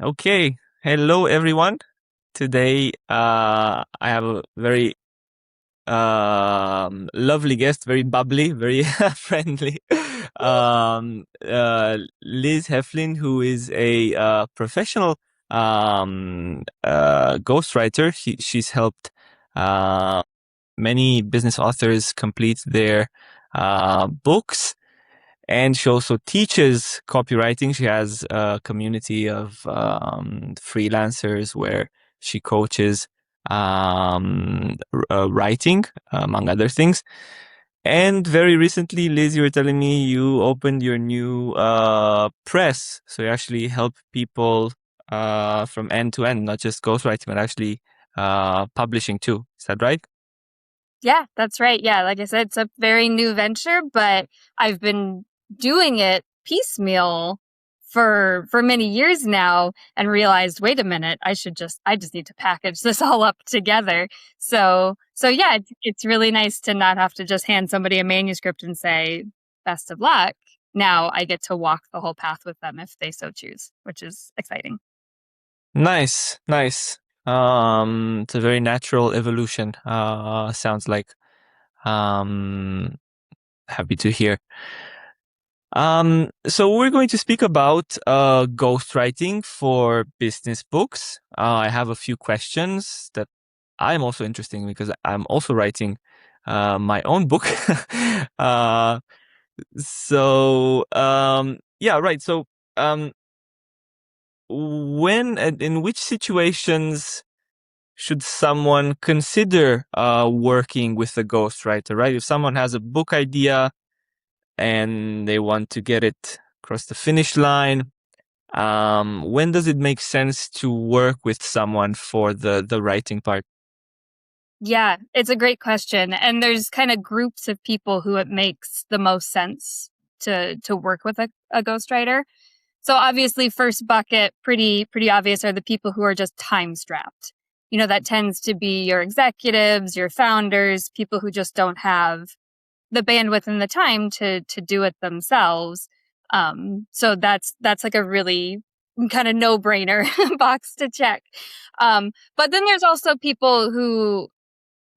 Okay. Hello, everyone. Today, I have a very lovely guest, very bubbly, very friendly. Liz Heflin, who is a professional ghostwriter. She's helped uh, many business authors complete their books. And she also teaches copywriting. She has a community of freelancers where she coaches writing, among other things. And very recently, Liz, you were telling me you opened your new press. So you actually help people from end to end, not just ghostwriting, but actually publishing too. Is that right? Yeah, that's right. Yeah, like I said, it's a very new venture, but I've been doing it piecemeal for many years now and realized, wait a minute, I just need to package this all up together. So yeah, it's really nice to not have to just hand somebody a manuscript and say, best of luck. Now I get to walk the whole path with them if they so choose, which is exciting. Nice, nice. It's a very natural evolution. Sounds like. Um, Happy to hear. So we're going to speak about ghostwriting for business books. I have a few questions that I'm also interested in because I'm also writing my own book. uh, yeah, right. So, um, when and in which situations should someone consider working with a ghostwriter, right? If someone has a book idea and they want to get it across the finish line, when does it make sense to work with someone for the writing part? Yeah, it's a great question. And there's kind of groups of people who it makes the most sense to work with a ghostwriter. So obviously first bucket, pretty obvious, are the people who are just time strapped. You know, that tends to be your executives, your founders, people who just don't have the bandwidth and the time to do it themselves. So that's like a really kind of no-brainer box to check. But then there's also people who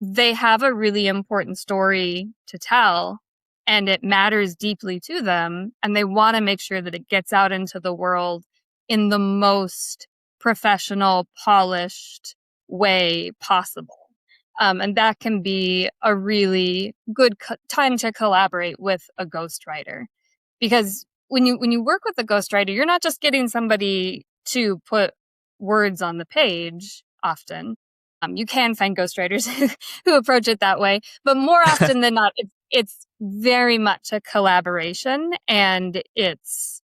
they have a really important story to tell and it matters deeply to them and they want to make sure that it gets out into the world in the most professional, polished way possible. And that can be a really good time to collaborate with a ghostwriter because when you work with a ghostwriter, you're not just getting somebody to put words on the page often. You can find ghostwriters who approach it that way, but more often than not, it's very much a collaboration, and it's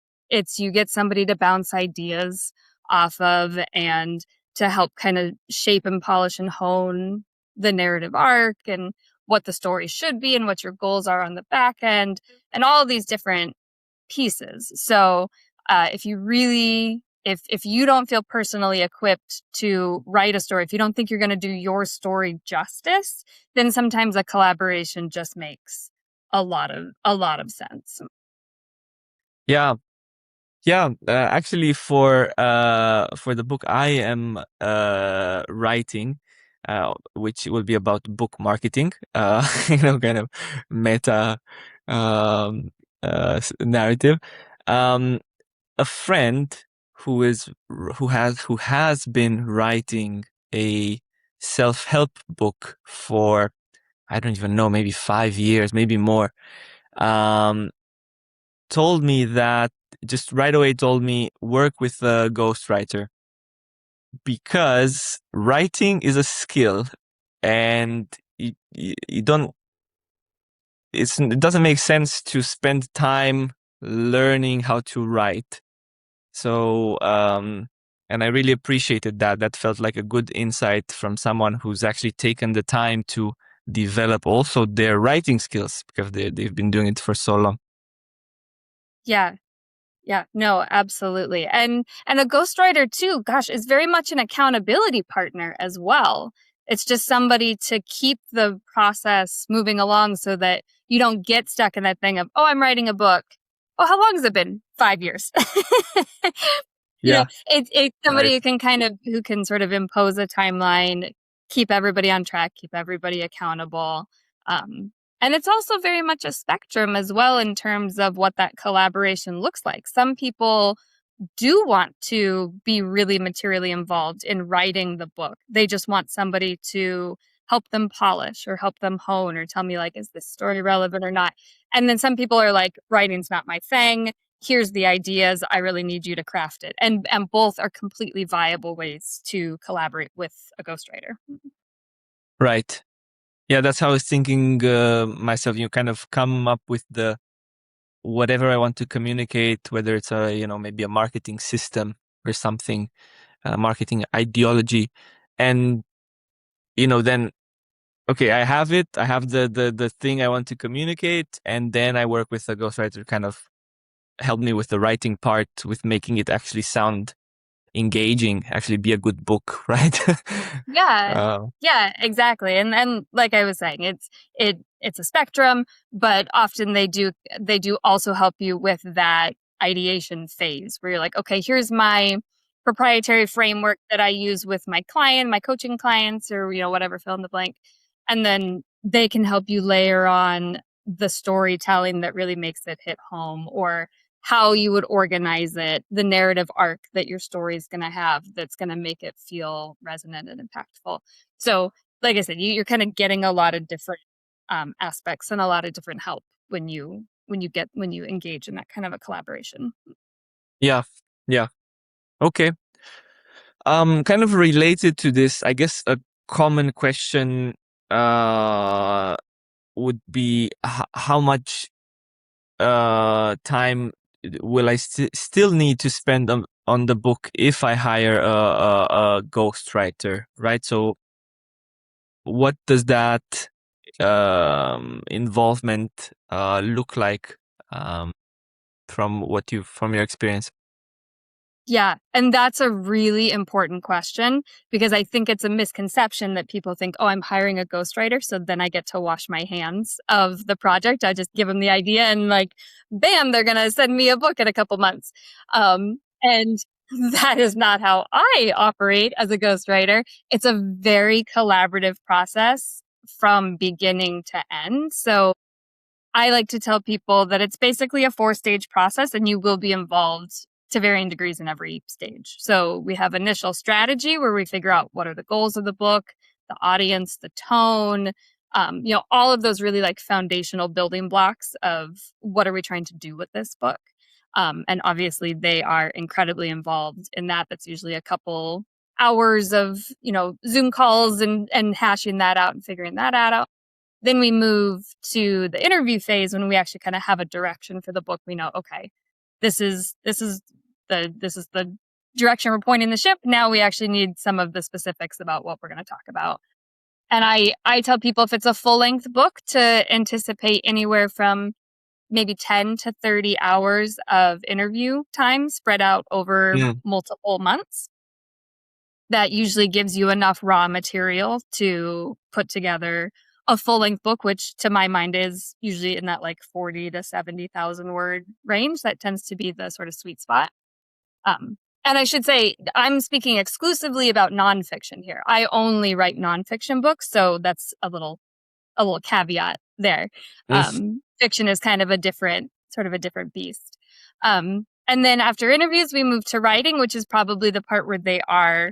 you get somebody to bounce ideas off of and to help kind of shape and polish and hone the narrative arc and what the story should be and what your goals are on the back end and all of these different pieces. So if you really if you don't feel personally equipped to write a story, if you don't think you're going to do your story justice, then sometimes a collaboration just makes a lot of sense. Yeah, yeah. Actually, for the book I am writing, which will be about book marketing, kind of meta um, narrative. Um, a friend who has been writing a self-help book for, I don't even know, maybe 5 years, maybe more, um, told me that, just right away told me, work with a ghostwriter because writing is a skill and you don't, it doesn't make sense to spend time learning how to write. So, and I really appreciated that. That felt like a good insight from someone who's actually taken the time to develop also their writing skills because they've been doing it for so long. Yeah. Yeah, no, absolutely. And a ghostwriter too, gosh, is very much an accountability partner as well. It's just somebody to keep the process moving along so that you don't get stuck in that thing of, oh, I'm writing a book. Oh, how long has it been? 5 years. Yeah. It's somebody Right. who can sort of impose a timeline, keep everybody on track, keep everybody accountable. Um, and it's also very much a spectrum as well in terms of what that collaboration looks like. Some people do want to be really materially involved in writing the book. They just want somebody to help them polish or help them hone or tell me, like, is this story relevant or not? And then some people are like, writing's not my thing. Here's the ideas. I really need you to craft it. And both are completely viable ways to collaborate with a ghostwriter. Right. Yeah, that's how I was thinking myself. You kind of come up with the whatever I want to communicate, whether it's a, maybe a marketing system or something, marketing ideology. And, then, okay, I have it. I have the thing I want to communicate. And then I work with a ghostwriter to kind of help me with the writing part, with making it actually sound engaging, actually be a good book, right? Yeah. uh, Yeah, exactly. And like I was saying, it's a spectrum, but often they do also help you with that ideation phase where you're like, okay, here's my proprietary framework that I use with my client, my coaching clients, or whatever, fill in the blank. And then they can help you layer on the storytelling that really makes it hit home, or how you would organize it, the narrative arc that your story is going to have that's going to make it feel resonant and impactful. So, like I said, you're kind of getting a lot of different aspects and a lot of different help when you engage in that kind of a collaboration. yeah, yeah. Okay. Kind of related to this, I guess a common question would be how much time will I still need to spend on the book if I hire a ghostwriter, right? So what does that involvement look like from your experience? Yeah, and that's a really important question because I think it's a misconception that people think, "Oh, I'm hiring a ghostwriter, so then I get to wash my hands of the project. I just give them the idea and like, bam, they're gonna send me a book in a couple months." And that is not how I operate as a ghostwriter. It's a very collaborative process from beginning to end. So I like to tell people that it's basically a 4-stage process and you will be involved to varying degrees in every stage. So we have initial strategy where we figure out what are the goals of the book, the audience, the tone, all of those really like foundational building blocks of what are we trying to do with this book. And obviously they are incredibly involved in that. That's usually a couple hours of, Zoom calls and hashing that out and figuring that out. Then we move to the interview phase when we actually kind of have a direction for the book. We know, okay, this is the direction we're pointing the ship. Now we actually need some of the specifics about what we're going to talk about. And I tell people if it's a full-length book to anticipate anywhere from maybe 10 to 30 hours of interview time spread out over Mm. multiple months. That usually gives you enough raw material to put together a full-length book, which to my mind is usually in that like 40 to 70,000 word range. That tends to be the sort of sweet spot. And I should say, I'm speaking exclusively about nonfiction here. I only write nonfiction books, so that's a little caveat there. Mm. Fiction is kind of a different beast. And then after interviews, we move to writing, which is probably the part where they are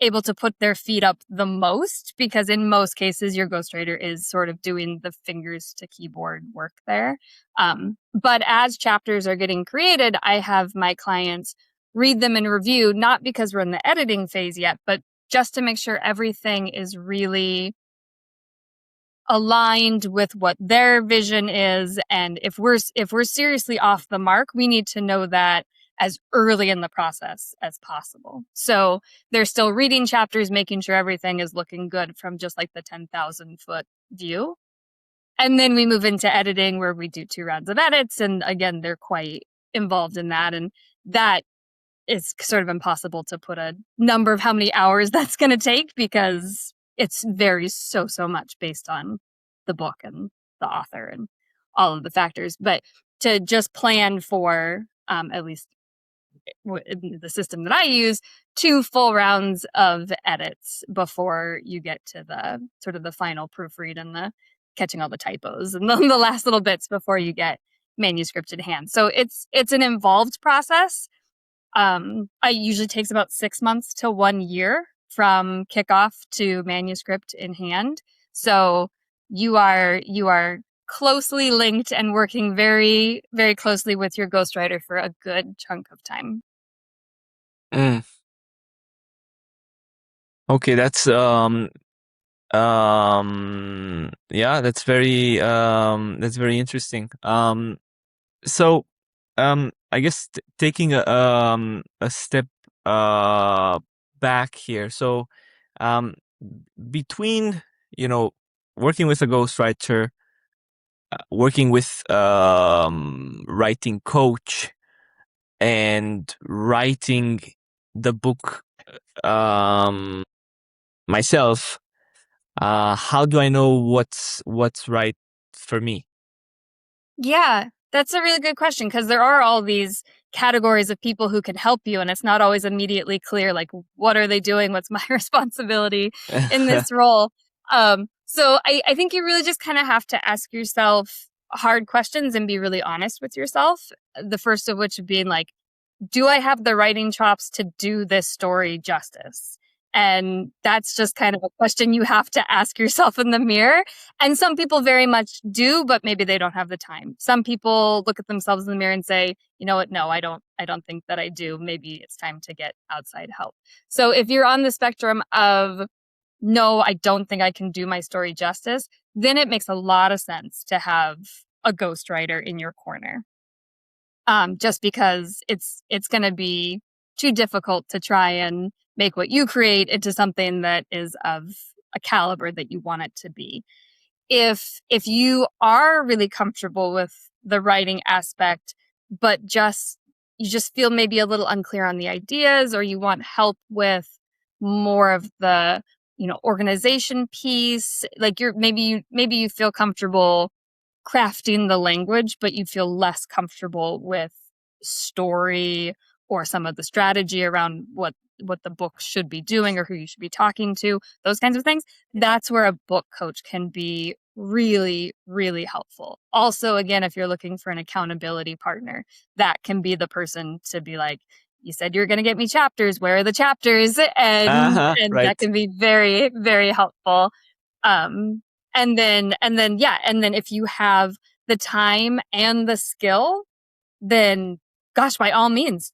able to put their feet up the most, because in most cases your ghostwriter is sort of doing the fingers to keyboard work there. But as chapters are getting created, I have my clients read them and review, not because we're in the editing phase yet, but just to make sure everything is really aligned with what their vision is. And if we're seriously off the mark, we need to know that as early in the process as possible. So they're still reading chapters, making sure everything is looking good from just like the 10,000 foot view. And then we move into editing where we do 2 rounds of edits. And again, they're quite involved in that. And that is sort of impossible to put a number of how many hours that's going to take because it's varies so much based on the book and the author and all of the factors. But to just plan for at least in the system that I use, 2 full rounds of edits before you get to the sort of the final proofread and the catching all the typos and the last little bits before you get manuscript in hand. So it's an involved process. I usually takes about 6 months to 1 year from kickoff to manuscript in hand. So you are closely linked and working very, very closely with your ghostwriter for a good chunk of time. Mm. Okay, yeah, that's very interesting. So I guess taking a step back here. So um between, you know, working with a ghostwriter, working with writing coach, and writing the book myself, how do I know what's right for me? Yeah, that's a really good question because there are all these categories of people who can help you, and it's not always immediately clear, like, what are they doing? What's my responsibility in this role? So I think you really just kind of have to ask yourself hard questions and be really honest with yourself. The first of which being like, do I have the writing chops to do this story justice? And that's just kind of a question you have to ask yourself in the mirror. And some people very much do, but maybe they don't have the time. Some people look at themselves in the mirror and say, you know what? No, I don't think that I do. Maybe it's time to get outside help. So if you're on the spectrum of, no, I don't think I can do my story justice, then it makes a lot of sense to have a ghostwriter in your corner. Just because it's going to be too difficult to try and make what you create into something that is of a caliber that you want it to be. If you are really comfortable with the writing aspect, but you just feel maybe a little unclear on the ideas, or you want help with more of the, organization piece, like maybe you feel comfortable crafting the language, but you feel less comfortable with story or some of the strategy around what the book should be doing or who you should be talking to, those kinds of things. That's where a book coach can be really, really helpful. Also, again, if you're looking for an accountability partner, that can be the person to be like, you said you're going to get me chapters. Where are the chapters? And that Right. can be very, very helpful. Um, and then if you have the time and the skill, then gosh, by all means,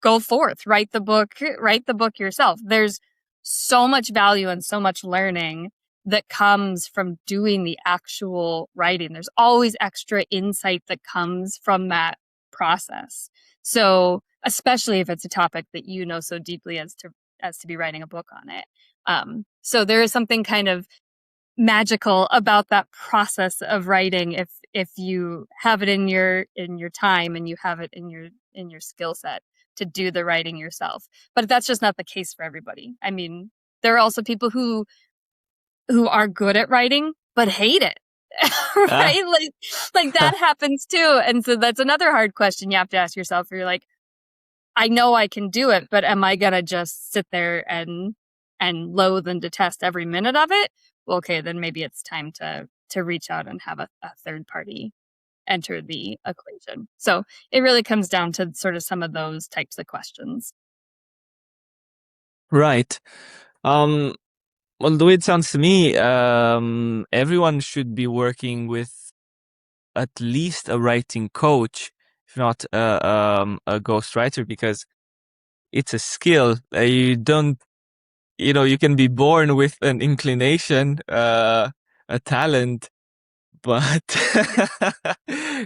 go forth, write the book yourself. There's so much value and so much learning that comes from doing the actual writing. There's always extra insight that comes from that process. So, especially if it's a topic that you know so deeply as to be writing a book on it. So there is something kind of magical about that process of writing if you have it in your time and you have it in your skill set to do the writing yourself. But that's just not the case for everybody. I mean, there are also people who are good at writing but hate it. Ah. Right? Like that happens too. And so that's another hard question you have to ask yourself, where you're like, I know I can do it, but am I gonna just sit there and loathe and detest every minute of it? Well, okay, then maybe it's time to reach out and have a third party enter the equation. So it really comes down to sort of some of those types of questions. Right. Um, well, the way it sounds to me, everyone should be working with at least a writing coach, if not a ghostwriter, because it's a skill. You don't, you can be born with an inclination, a talent, but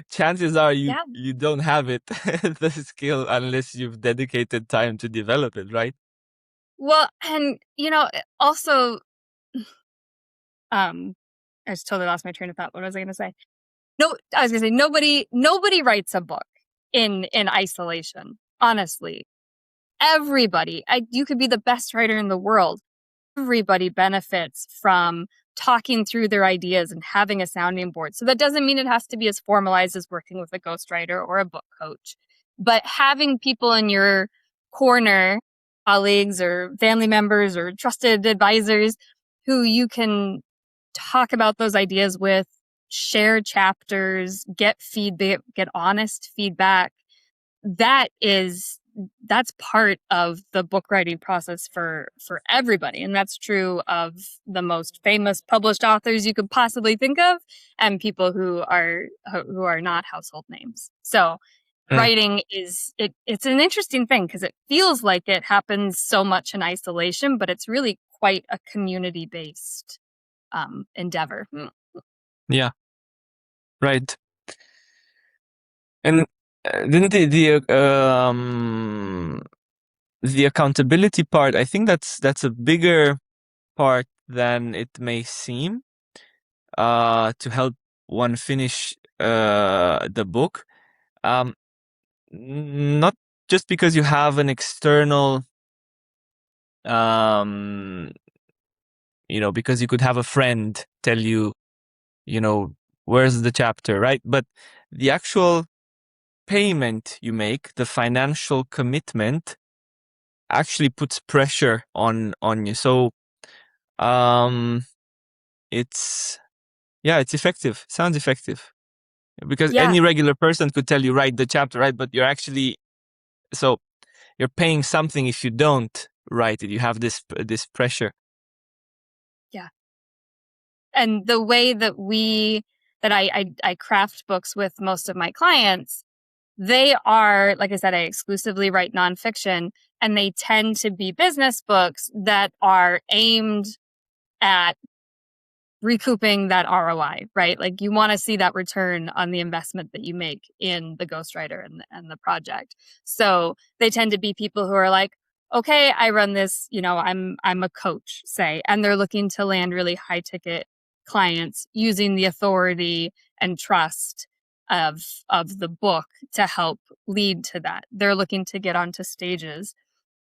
chances are Yeah. you don't have it, the skill, unless you've dedicated time to develop it, right? Well, and also, I just totally lost my train of thought. What was I going to say? No, I was going to say nobody writes a book in isolation. Honestly, everybody. You could be the best writer in the world. Everybody benefits from talking through their ideas and having a sounding board. So that doesn't mean it has to be as formalized as working with a ghostwriter or a book coach. But having people in your corner, colleagues or family members or trusted advisors who you can talk about those ideas with, share chapters, get feedback, get honest feedback, that's part of the book writing process for everybody, and that's true of the most famous published authors you could possibly think of, and people who are not household names. So Mm. writing it's an interesting thing because it feels like it happens so much in isolation, but it's really quite a community based endeavor. Yeah, right. And then the accountability part, I think that's a bigger part than it may seem, to help one finish the book. Um, Not just because you have an external, um, because you could have a friend tell you, you know, where's the chapter, right? But the actual payment you make, the financial commitment, actually puts pressure on you. So, um, it's it's effective. Sounds effective because Yeah. any regular person could tell you write the chapter, right? But you're actually so you're paying something if you don't write it. You have this pressure. Yeah. And the way that I craft books with most of my clients, they are, like I said, I exclusively write nonfiction, and they tend to be business books that are aimed at recouping that ROI, right? Like you want to see that return on the investment that you make in the ghostwriter and the project. So they tend to be people who are like, okay, I run this, I'm a coach, say, and they're looking to land really high ticket clients using the authority and trust of the book to help lead to that. They're looking to get onto stages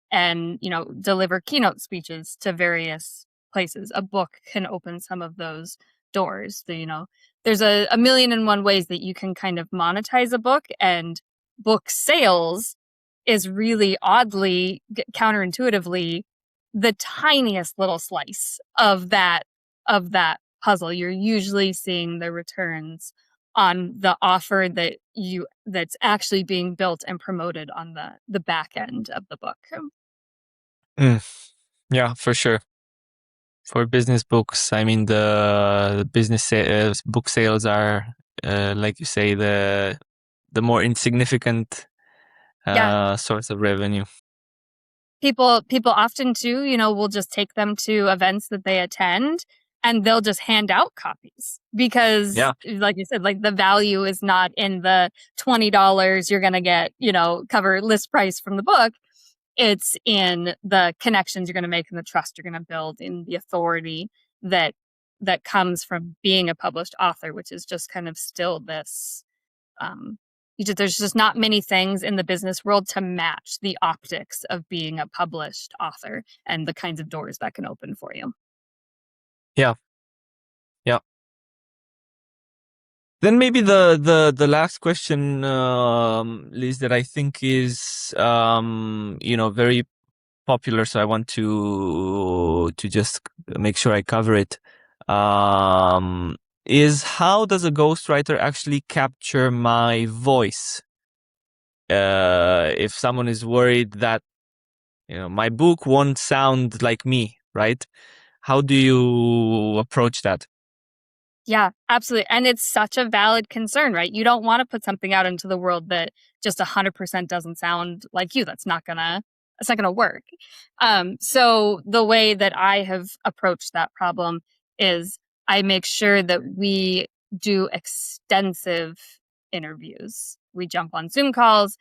and deliver keynote speeches to various places. A book can open some of those doors. There's a million and one ways that you can kind of monetize a book, and book sales is really oddly, counterintuitively, the tiniest little slice of that puzzle. You're usually seeing the returns on the offer that's actually being built and promoted on the back end of the book. Mm, yeah, for sure. For business books, I mean the book sales are, like you say, the more insignificant Yeah. source of revenue. People often too, will just take them to events that they attend, and they'll just hand out copies because, Yeah. like you said, like the value is not in the $20 you're going to get, cover list price from the book. It's in the connections you're going to make and the trust you're going to build in the authority that comes from being a published author, which is just kind of still this, there's just not many things in the business world to match the optics of being a published author and the kinds of doors that can open for you. Yeah. Yeah. Then maybe the last question, Liz, that I think is very popular, so I want to just make sure I cover it. Is how does a ghostwriter actually capture my voice? If someone is worried that my book won't sound like me, right? How do you approach that? Yeah, absolutely. And it's such a valid concern, right? You don't want to put something out into the world that just 100% doesn't sound like you. It's not gonna work. So the way that I have approached that problem is I make sure that we do extensive interviews. We jump on Zoom calls.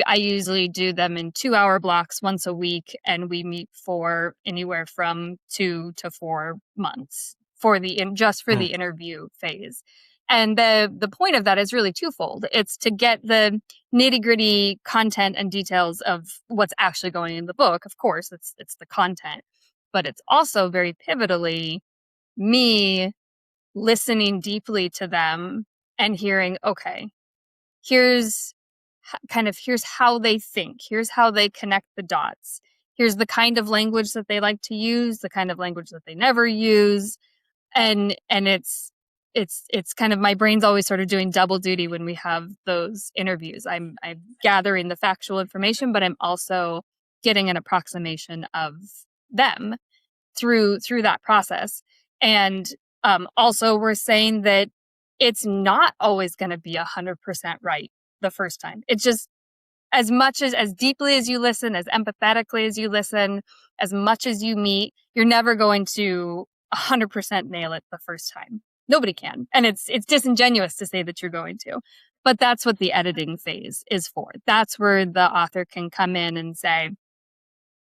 I usually do them in 2-hour blocks once a week, and we meet for anywhere from 2 to 4 months for just for Mm, the interview phase. And the point of that is really twofold. It's to get the nitty-gritty content and details of what's actually going in the book. Of course, it's the content, but it's also very pivotally me listening deeply to them and hearing, okay, here's kind of here's how they think, here's how they connect the dots, here's the kind of language that they like to use, the kind of language that they never use. And it's kind of, my brain's always sort of doing double duty when we have those interviews. I'm gathering the factual information, but I'm also getting an approximation of them through that process. And also we're saying that it's not always going to be 100% right the first time. It's just, as deeply as you listen, as empathetically as you listen, as much as you meet, you're never going to 100% nail it the first time. Nobody can. And it's disingenuous to say that you're going to. But that's what the editing phase is for. That's where the author can come in and say,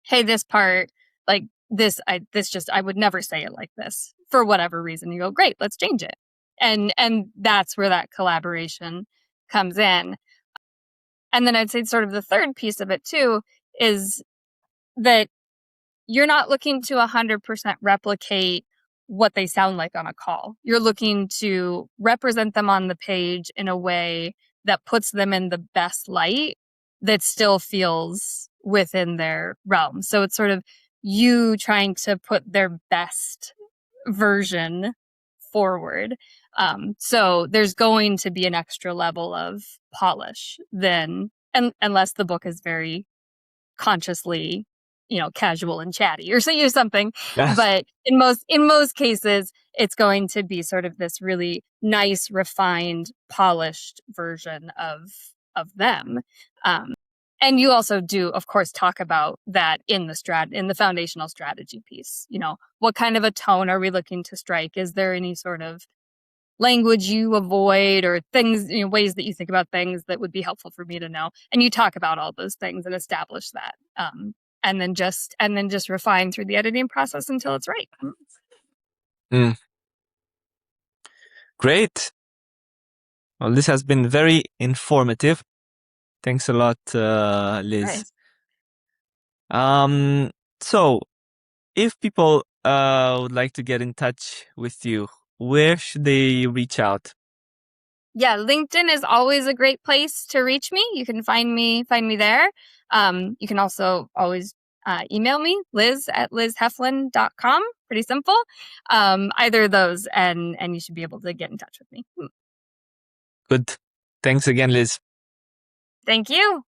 hey, this part, like this, I would never say it like this for whatever reason. You go, great, let's change it. And that's where that collaboration comes in. And then I'd say sort of the third piece of it too is that you're not looking to 100% replicate what they sound like on a call. You're looking to represent them on the page in a way that puts them in the best light that still feels within their realm. So it's sort of you trying to put their best version forward. So there's going to be an extra level of polish then, unless the book is very consciously, casual and chatty or something. Yes. But in most cases, it's going to be sort of this really nice, refined, polished version of them. And you also do, of course, talk about that in the foundational strategy piece. What kind of a tone are we looking to strike? Is there any sort of language you avoid, or things, ways that you think about things that would be helpful for me to know? And you talk about all those things and establish that, and then just refine through the editing process until it's right. Great. Well, this has been very informative. Thanks a lot, Liz. Right. So if people would like to get in touch with you, where should they reach out? Yeah, LinkedIn is always a great place to reach me. You can find me there. You can also always email me, liz@lizheflin.com. Pretty simple. Either of those, and you should be able to get in touch with me. Good. Thanks again, Liz. Thank you.